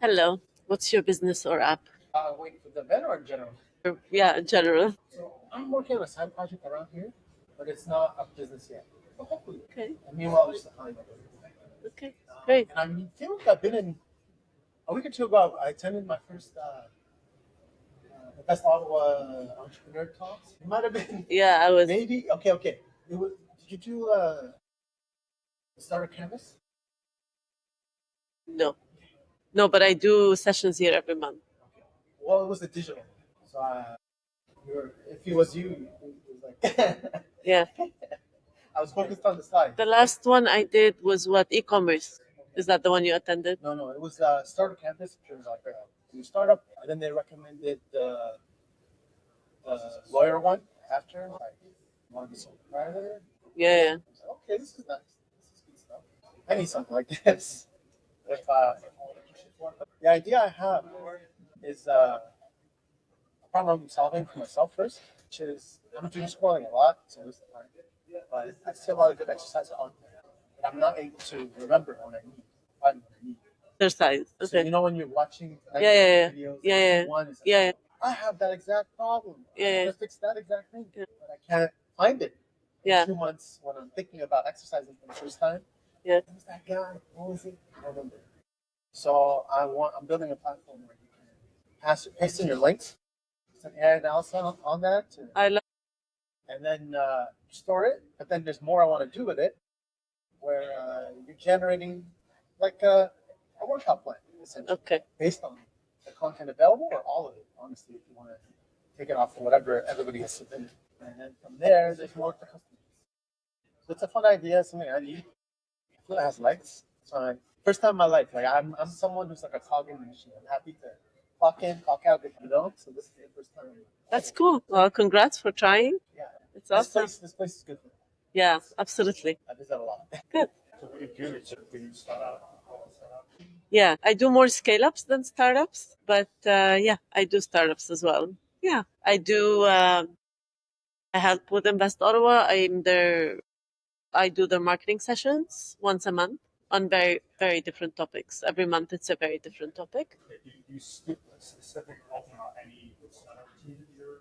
Hello. What's your business or app? Wait, for the event or in general? Yeah, in general. So I'm working on a side project around here, but it's not a business yet. But hopefully. Okay. And meanwhile, I'm just applying it. Okay. Great. And I feel like I've been in a week or two ago. I attended my first the Best Ottawa Entrepreneur Talks. It might have been Yeah, I was. maybe okay. It was. Did you do the starter canvas? No. No, but I do sessions here every month. Okay. Well, it was the digital. So if it was you, it was like Yeah. I was focused on the slides. The last one I did was what? E-commerce. Is that the one you attended? No, it was starter campus. It was like a new startup, and then they recommended the lawyer one after. Like, want to be sole proprietor? Yeah. Yeah. I was like, okay, this is nice. This is good stuff. I need something like this. If the idea I have is a problem I'm solving for myself first, which is I'm doing scrolling a lot, so it's fine. But I see a lot of good exercises on there, but I'm not able to remember what I need. Find what I need. Exercise. So Okay. you know when you're watching like, Yeah. Yeah. Yeah. videos, Yeah. and Yeah. one is like, Yeah. I have that exact problem. Yeah. I'm Yeah. gonna fix that exact thing, Yeah. but I can't find it. In Yeah. 2 months, when I'm thinking about exercising for the first time, Yeah. who's that guy? What was it? I don't remember. So I'm building a platform where you can paste in your links, some AI analysis on that, I love. and then store it. But then there's more I want to do with it, where you're generating like a workshop plan, essentially, Okay. based on the content available or all of it, honestly, if you want to take it off of whatever everybody has submitted. And then from there, they can work the customers. So it's a fun idea, something I need. I feel it has legs. So first time in my life, like I'm someone who's like a cog in the machine. I'm happy to clock in, clock out, So this is the first time. That's cool. Well, congrats for trying. Yeah. It's awesome. This place is good for me. Yeah, absolutely. I visit a lot. Good. So what you do is you start out. Yeah, I do more scale ups than startups, but yeah, I do startups as well. Yeah, I do. I help with Invest Ottawa. I do their marketing sessions once a month on very, very different topics. Every month it's a very different topic. You skip a specific any startup team you're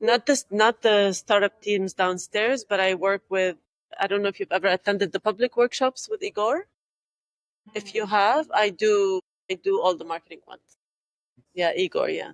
Not the startup teams downstairs, but I work with. I don't know if you've ever attended the public workshops with Igor. If you have, I do. I do all the marketing ones. Yeah, Igor. Yeah.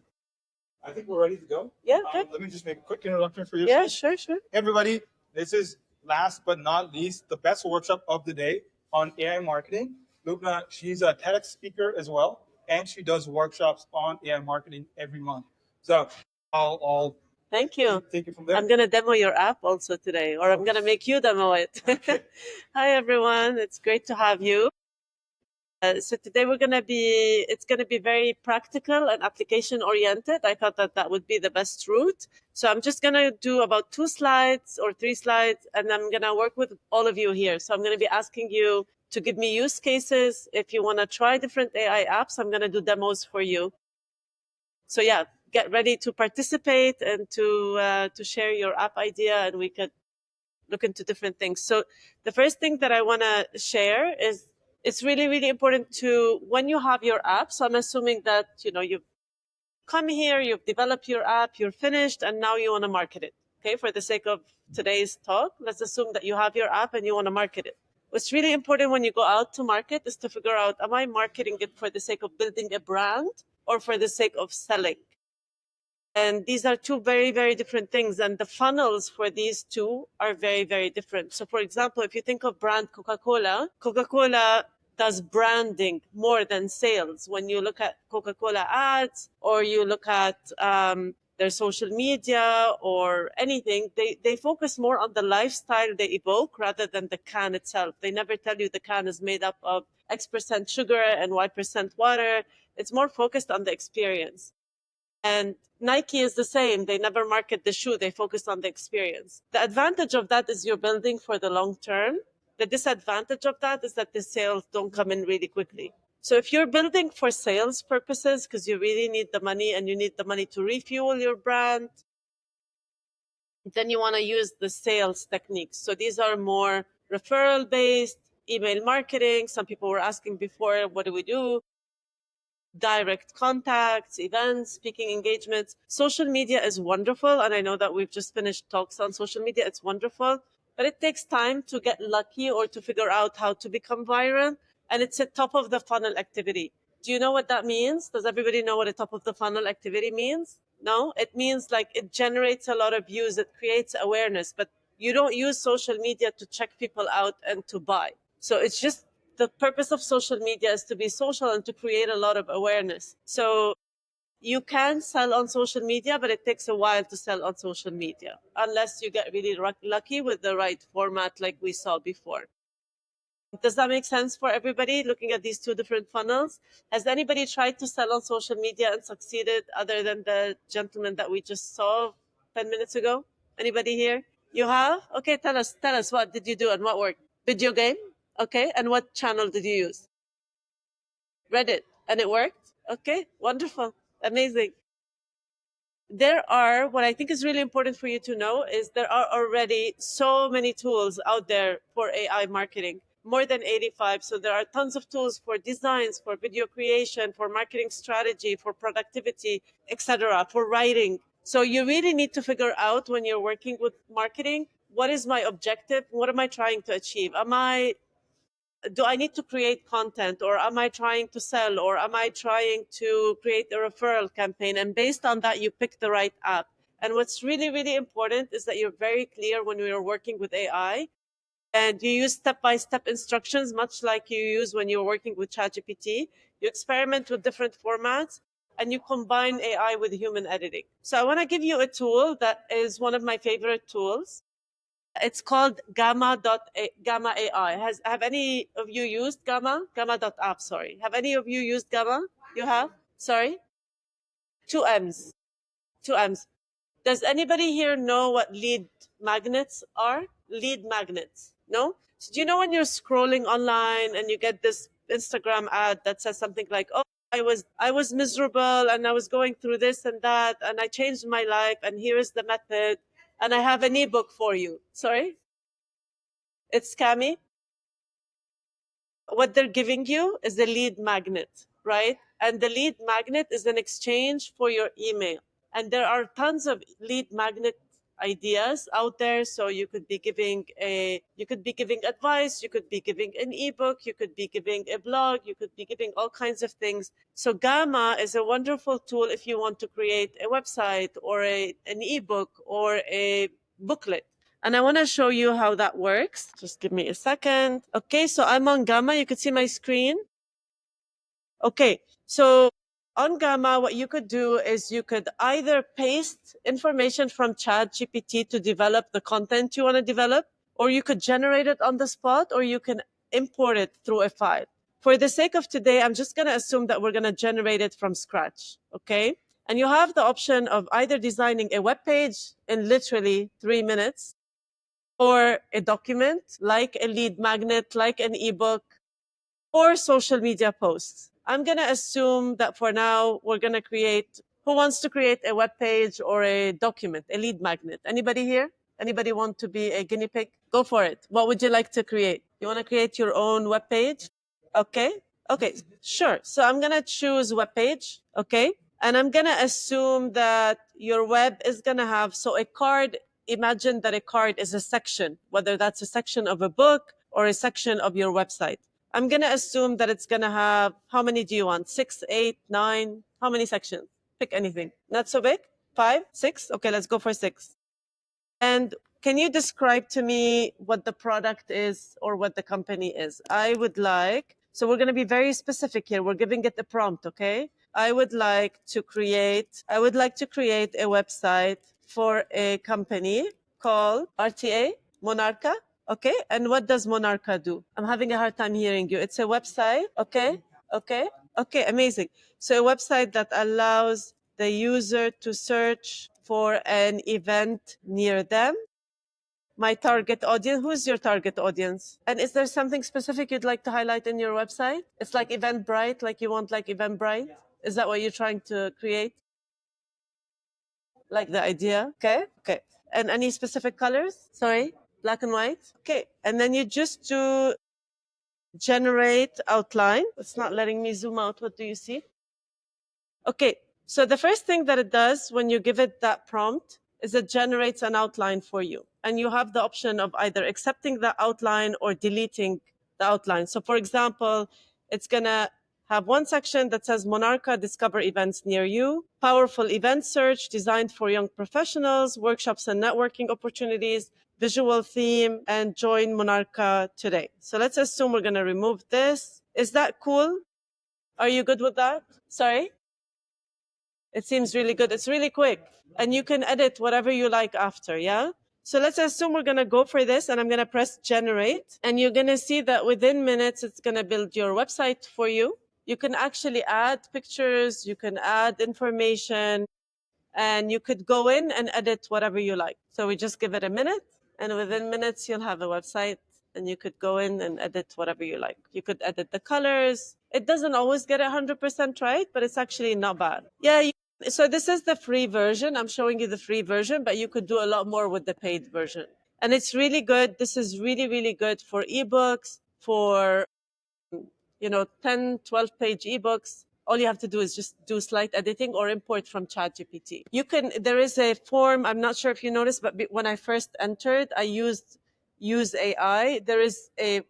I think we're ready to go. Yeah. Good. Let me just make a quick introduction for you. Yeah. Sure. Sure. Hey everybody, this is last but not least the best workshop of the day on AI marketing. Lubna, she's a TEDx speaker as well, and she does workshops on AI marketing every month. So I'll Thank you. take it from there. I'm going to demo your app also today, or I'm going to make you demo it. Okay. Hi, everyone. It's great to have you. So today it's going to be very practical and application oriented. I thought that that would be the best route. So I'm just going to do about 2 slides or 3 slides, and I'm going to work with all of you here. So I'm going to be asking you to give me use cases. If you want to try different AI apps, I'm going to do demos for you. So yeah, get ready to participate and to share your app idea, and we could look into different things. So the first thing that I want to share is it's really, really important to, when you have your app, so I'm assuming that, you've come here, you've developed your app, you're finished, and now you want to market it. Okay, for the sake of today's talk, let's assume that you have your app and you want to market it. What's really important when you go out to market is to figure out, am I marketing it for the sake of building a brand or for the sake of selling? And these are two very, very different things. And the funnels for these two are very, very different. So for example, if you think of brand Coca-Cola does branding more than sales. When you look at Coca-Cola ads or you look at their social media or anything, they focus more on the lifestyle they evoke rather than the can itself. They never tell you the can is made up of X% sugar and Y% water. It's more focused on the experience. And Nike is the same. They never market the shoe. They focus on the experience. The advantage of that is you're building for the long term. The disadvantage of that is that the sales don't come in really quickly. So if you're building for sales purposes, because you really need the money and you need the money to refuel your brand, then you want to use the sales techniques. So these are more referral based, email marketing. Some people were asking before, what do we do? direct contacts, events, speaking engagements. Social media is wonderful. And I know that we've just finished talks on social media. It's wonderful, but it takes time to get lucky or to figure out how to become viral. And it's a top of the funnel activity. Do you know what that means? Does everybody know what a top of the funnel activity means? No, it means like it generates a lot of views, it creates awareness, but you don't use social media to check people out and to buy. So it's just the purpose of social media is to be social and to create a lot of awareness. So you can sell on social media, but it takes a while to sell on social media unless you get really lucky with the right format like we saw before. Does that make sense for everybody looking at these two different funnels? Has anybody tried to sell on social media and succeeded other than the gentleman that we just saw 10 minutes ago? Anybody here? You have? Okay, tell us what did you do and what worked? Video game? Okay, and what channel did you use? Reddit, and it worked? Okay, wonderful, amazing. There are, what I think is really important for you to know is there are already so many tools out there for AI marketing, more than 85. So there are tons of tools for designs, for video creation, for marketing strategy, for productivity, etc., for writing. So you really need to figure out when you're working with marketing, what is my objective? What am I trying to achieve? Do I need to create content, or am I trying to sell, or am I trying to create a referral campaign? And based on that, you pick the right app. And what's really, really important is that you're very clear when you're working with AI and you use step-by-step instructions, much like you use when you're working with ChatGPT. You experiment with different formats and you combine AI with human editing. So I want to give you a tool that is one of my favorite tools. It's called Gamma AI. Have any of you used Gamma? Gamma.app, sorry. Have any of you used Gamma? You have? Sorry? Two M's. Two M's. Does anybody here know what lead magnets are? Lead magnets. No? So do you know when you're scrolling online and you get this Instagram ad that says something like, "Oh, I was miserable and I was going through this and that and I changed my life and here is the method and I have an ebook for you." Sorry? It's scammy. What they're giving you is the lead magnet, right? And the lead magnet is an exchange for your email. And there are tons of lead magnet ideas out there. So you could be giving advice, you could be giving an ebook, you could be giving a blog, you could be giving all kinds of things. So Gamma is a wonderful tool if you want to create a website or an ebook or a booklet. And I want to show you how that works. Just give me a second. Okay, so I'm on Gamma. You could see my screen. Okay, so on Gamma, what you could do is you could either paste information from ChatGPT to develop the content you want to develop, or you could generate it on the spot, or you can import it through a file. For the sake of today, I'm just going to assume that we're going to generate it from scratch. Okay. And you have the option of either designing a web page in literally 3 minutes, or a document like a lead magnet, like an ebook, or social media posts. I'm going to assume that for now, we're going to create, who wants to create a web page or a document, a lead magnet? Anybody here? Anybody want to be a guinea pig? Go for it. What would you like to create? You want to create your own web page? Okay. Okay. Sure. So I'm going to choose web page. Okay. And I'm going to assume that your web is going to have, so a card, imagine that a card is a section, whether that's a section of a book or a section of your website. I'm going to assume that it's going to have, how many do you want? 6, 8, 9? How many sections? Pick anything. Not so big? 5, 6? Okay, let's go for 6. And can you describe to me what the product is or what the company is? I would like, so we're going to be very specific here. We're giving it a prompt, okay? I would like to create a website for a company called RTA, Monarca. Okay. And what does Monarca do? I'm having a hard time hearing you. It's a website. Okay. Okay. Okay. Amazing. So a website that allows the user to search for an event near them. My target audience. Who's your target audience? And is there something specific you'd like to highlight in your website? It's like Eventbrite, like you want like Eventbrite? Is that what you're trying to create? Like the idea? Okay. Okay. And any specific colors? Sorry, black and white. Okay. And then you just do generate outline. It's not letting me zoom out. What do you see? Okay, so the first thing that it does when you give it that prompt is it generates an outline for you. And you have the option of either accepting the outline or deleting the outline. So, for example, it's going to have one section that says Monarcha Discover Events Near You, powerful event search designed for young professionals, workshops and networking opportunities, visual theme, and join Monarcha today. So let's assume we're going to remove this. Is that cool? Are you good with that? Sorry? It seems really good. It's really quick. And you can edit whatever you like after, yeah? So let's assume we're going to go for this and I'm going to press generate. And you're going to see that within minutes, it's going to build your website for you. You can actually add pictures, you can add information, and you could go in and edit whatever you like. So we just give it a minute, and within minutes, you'll have a website, and you could go in and edit whatever you like. You could edit the colors. It doesn't always get 100% right, but it's actually not bad. Yeah. So this is the free version. I'm showing you the free version, but you could do a lot more with the paid version. And it's really good. This is really, really good for ebooks, for 10, 12-page ebooks. All you have to do is just do slight editing or import from ChatGPT. There is a form, I'm not sure if you noticed, but when I first entered, I used Use AI. There is a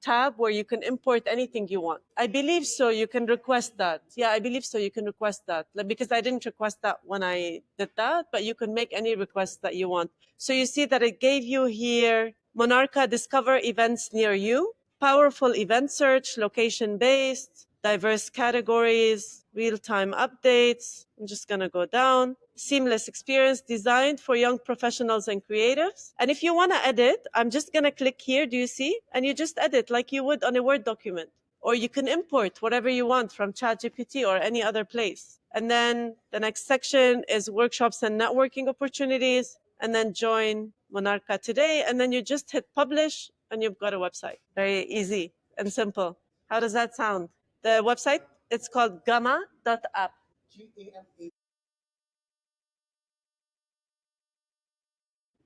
tab where you can import anything you want. I believe so. You can request that. Yeah, I believe so. You can request that. Because I didn't request that when I did that, but you can make any request that you want. So you see that it gave you here, Monarcha Discover Events Near You, powerful event search, location-based, diverse categories, real-time updates. I'm just going to go down. Seamless experience designed for young professionals and creatives. And if you want to edit, I'm just going to click here. Do you see? And you just edit like you would on a Word document. Or you can import whatever you want from ChatGPT or any other place. And then the next section is workshops and networking opportunities. And then join Monarcha today. And then you just hit publish and you've got a website. Very easy and simple. How does that sound? The website, it's called gamma.app.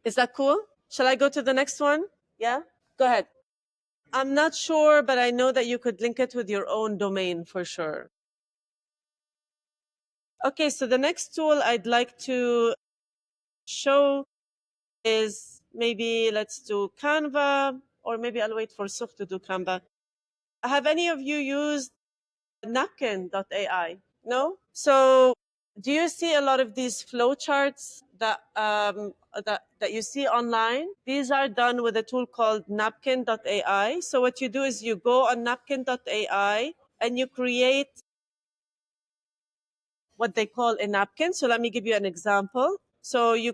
Is that cool? Shall I go to the next one? Yeah? Go ahead. I'm not sure, but I know that you could link it with your own domain for sure. Okay, so the next tool I'd like to show is maybe let's do Canva, or maybe I'll wait for Suf to do Canva. Have any of you used napkin.ai? No? So do you see a lot of these flowcharts that you see online? These are done with a tool called napkin.ai. So what you do is you go on napkin.ai and you create what they call a napkin. So let me give you an example. So you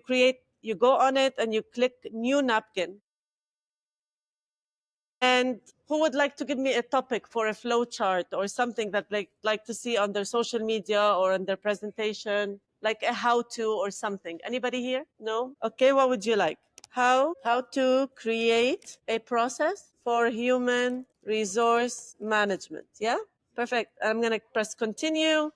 go on it and you click new napkin. And who would like to give me a topic for a flow chart or something that like to see on their social media or on their presentation, like a how-to or something? Anybody here? No? Okay, what would you like? How to create a process for human resource management. Yeah? Perfect. I'm going to press continue.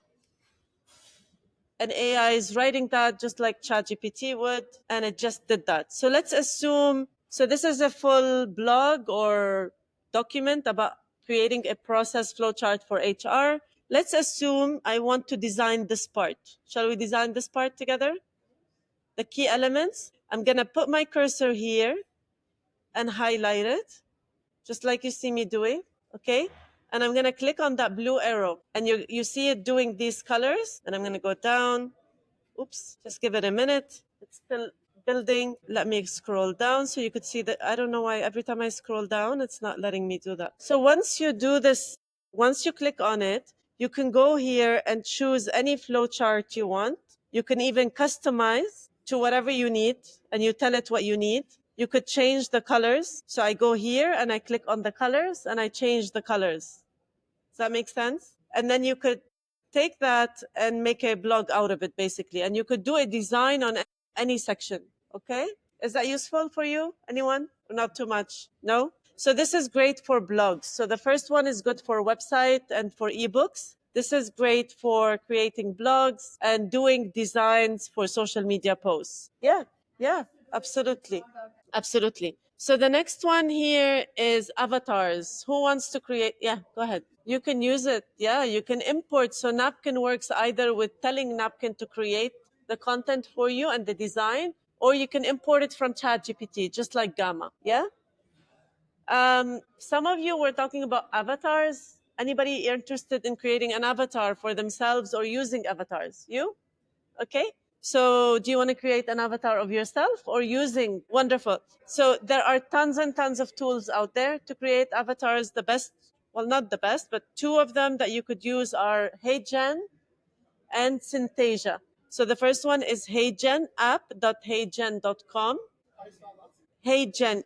And AI is writing that just like ChatGPT would, and it just did that. So let's assume, so this is a full blog or document about creating a process flowchart for HR. Let's assume I want to design this part. Shall we design this part together? The key elements. I'm going to put my cursor here and highlight it, just like you see me doing, okay? And I'm going to click on that blue arrow, and you see it doing these colors, and I'm going to go down. Oops, just give it a minute. It's still building. Let me scroll down so you could see that. I don't know why every time I scroll down, it's not letting me do that. So once you do this, once you click on it, you can go here and choose any flowchart you want. You can even customize to whatever you need, and you tell it what you need. You could change the colors. So I go here and I click on the colors and I change the colors. Does that make sense? And then you could take that and make a blog out of it, basically. And you could do a design on any section. Okay? Is that useful for you? Anyone? Not too much? No? So this is great for blogs. So the first one is good for website and for ebooks. This is great for creating blogs and doing designs for social media posts. Yeah, absolutely. Absolutely. So the next one here is avatars. Who wants to create? Yeah, go ahead. You can use it. Yeah, you can import. So Napkin works either with telling Napkin to create the content for you and the design, or you can import it from ChatGPT, just like Gamma. Yeah. Some of you were talking about avatars. Anybody interested in creating an avatar for themselves or using avatars? You? Okay. So do you want to create an avatar of yourself or using? Wonderful. So there are tons and tons of tools out there to create avatars. The best, well, not the best, but two of them that you could use are HeyGen and Synthesia. So the first one is HeyGen, app.heygen.com. HeyGen.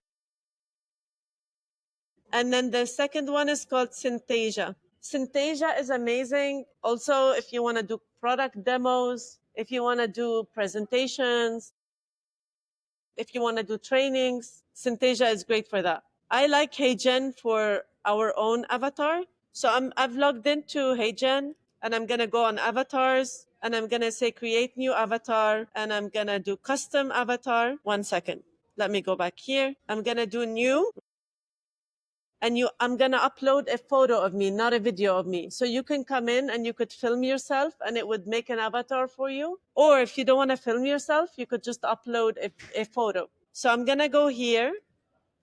And then the second one is called Synthesia. Synthesia is amazing. Also, if you want to do product demos, if you want to do presentations, if you want to do trainings, Synthesia is great for that. I like HeyGen for our own avatar. So I've logged into HeyGen and I'm going to go on avatars and I'm going to say create new avatar and I'm going to do custom avatar. 1 second. Let me go back here. I'm going to do new and I'm going to upload a photo of me, not a video of me. So you can come in and you could film yourself and it would make an avatar for you. Or if you don't want to film yourself, you could just upload a photo. So I'm going to go here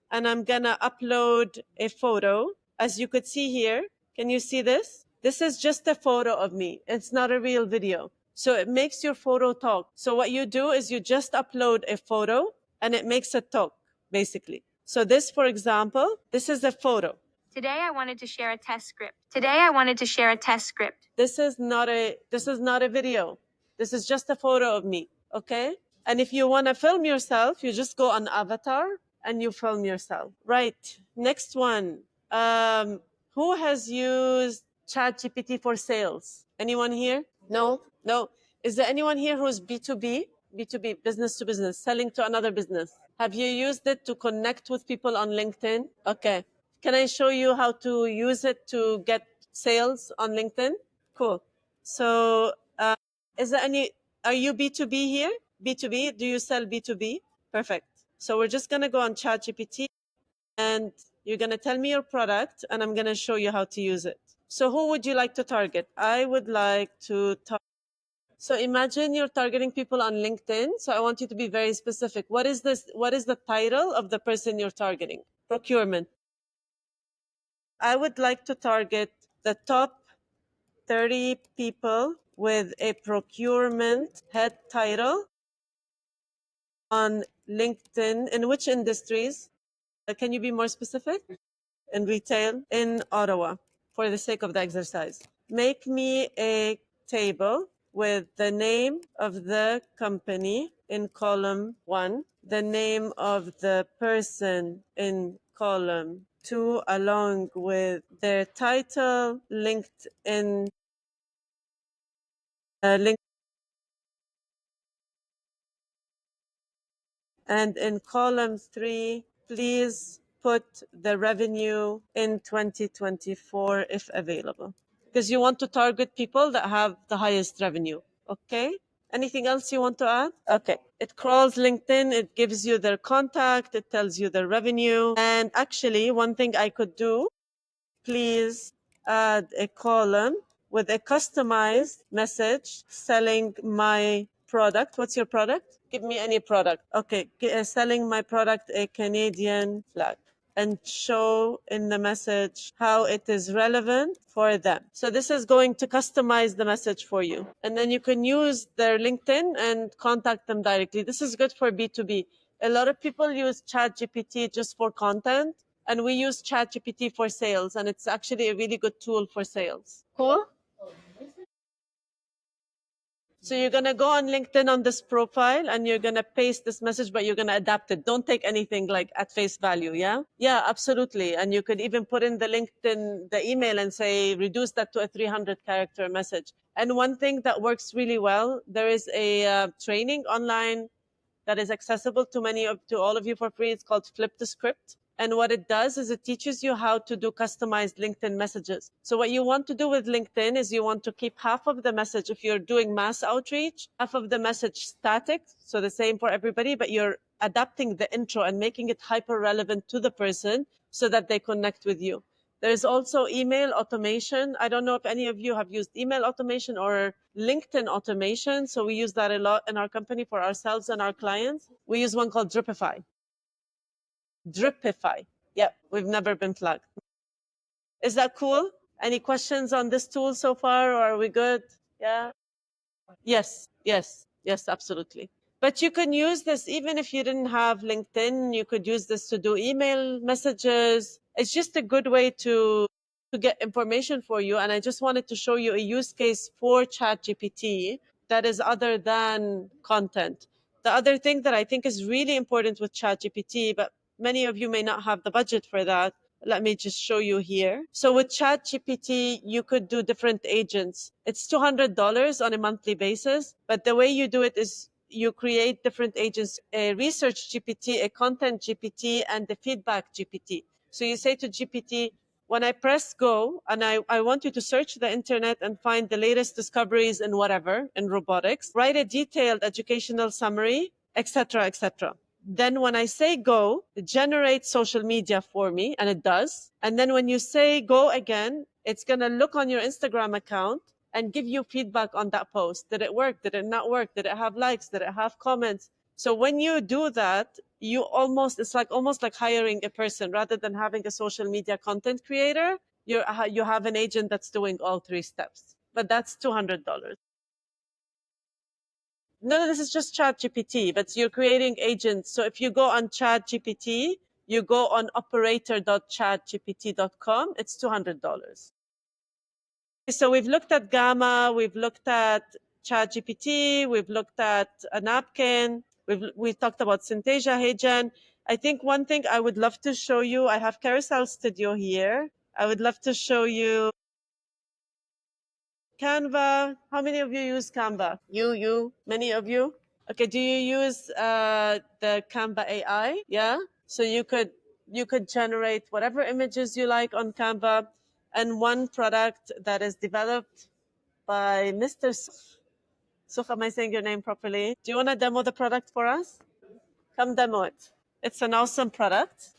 and I'm going to upload a photo. As you could see here, can you see this? This is just a photo of me. It's not a real video. So it makes your photo talk. So what you do is you just upload a photo and it makes it talk, basically. So this, for example, this is a photo. Today I wanted to share a test script. Today I wanted to share a test script. This is not a video. This is just a photo of me, okay? And if you want to film yourself, you just go on avatar and you film yourself. Right. Next one. Who has used ChatGPT for sales? Anyone here? No? No. Is there anyone here who's B2B? B2B, business to business, selling to another business. Have you used it to connect with people on LinkedIn? Okay. Can I show you how to use it to get sales on LinkedIn? Cool. So, is there any, are you B2B here? B2B? Do you sell B2B? Perfect. So we're just going to go on ChatGPT and you're going to tell me your product and I'm going to show you how to use it. So who would you like to target? I would like to target. So imagine you're targeting people on LinkedIn. So I want you to be very specific. What is this? What is the title of the person you're targeting? Procurement. I would like to target the top 30 people with a procurement head title on LinkedIn. In which industries? Can you be more specific? In retail, in Ottawa, for the sake of the exercise. Make me a table with the name of the company in column 1, the name of the person in column 2, along with their title, LinkedIn link, and in column 3, please put the revenue in 2024 if available, because you want to target people that have the highest revenue. Okay. Anything else you want to add? Okay. It crawls LinkedIn. It gives you their contact. It tells you their revenue. And actually, one thing I could do, please add a column with a customized message selling my product. What's your product? Give me any product. Okay, selling my product, a Canadian flag, and show in the message how it is relevant for them. So this is going to customize the message for you. And then you can use their LinkedIn and contact them directly. This is good for B2B. A lot of people use ChatGPT just for content, and we use ChatGPT for sales, and it's actually a really good tool for sales. Cool? So you're going to go on LinkedIn on this profile and you're going to paste this message, but you're going to adapt it. Don't take anything like at face value. Yeah. Yeah, absolutely. And you could even put in the LinkedIn, the email, and say, reduce that to a 300 character message. And one thing that works really well, there is a training online that is accessible to all of you for free. It's called Flip the Script. And what it does is it teaches you how to do customized LinkedIn messages. So what you want to do with LinkedIn is you want to keep half of the message, if you're doing mass outreach, half of the message static, so the same for everybody, but you're adapting the intro and making it hyper relevant to the person so that they connect with you. There's also email automation. I don't know if any of you have used email automation or LinkedIn automation. So we use that a lot in our company for ourselves and our clients. We use one called Dripify. Dripify. Yep, we've never been flagged. Is that cool? Any questions on this tool so far, or are we good? Yeah. Yes, yes, yes, absolutely. But you can use this even if you didn't have LinkedIn. You could use this to do email messages. It's just a good way to get information for you. And I just wanted to show you a use case for ChatGPT that is other than content. The other thing that I think is really important with ChatGPT, but many of you may not have the budget for that. Let me just show you here. So with ChatGPT, you could do different agents. It's $200 on a monthly basis, but the way you do it is you create different agents, a research GPT, a content GPT, and a feedback GPT. So you say to GPT, when I press go and I want you to search the internet and find the latest discoveries in whatever, in robotics, write a detailed educational summary, etc., etc. Then when I say go, it generates social media for me, and it does. And then when you say go again, it's going to look on your Instagram account and give you feedback on that post. Did it work? Did it not work? Did it have likes? Did it have comments? So when you do that, it's like almost like hiring a person rather than having a social media content creator. You have an agent that's doing all three steps, but that's $200. No, this is just ChatGPT, but you're creating agents. So if you go on ChatGPT, you go on operator.chatgpt.com, it's $200. So we've looked at Gamma, we've looked at ChatGPT, we've looked at a napkin, we've talked about Synthesia, HeyGen. I think one thing I would love to show you, I have Carousel Studio here. I would love to show you Canva. How many of you use Canva? Many of you? Okay, do you use the Canva AI? Yeah. So you could generate whatever images you like on Canva. And one product that is developed by Mr. Sukh, am I saying your name properly? Do you want to demo the product for us? Come demo it. It's an awesome product.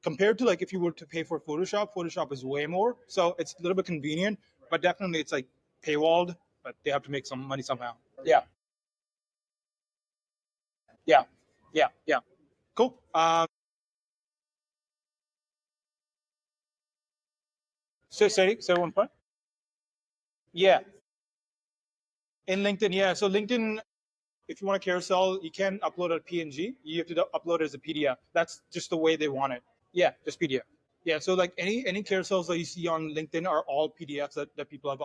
compared to like if you were to pay for Photoshop is way more. So it's a little bit convenient, but definitely it's like paywalled, but they have to make some money somehow. Yeah. Yeah. Yeah. Yeah. Cool. Say one point. Yeah. In LinkedIn, yeah. So LinkedIn, if you want a carousel, you can upload a PNG. You have to upload it as a PDF. That's just the way they want it. Yeah, just PDF. Yeah. So like any carousels that you see on LinkedIn are all PDFs that people have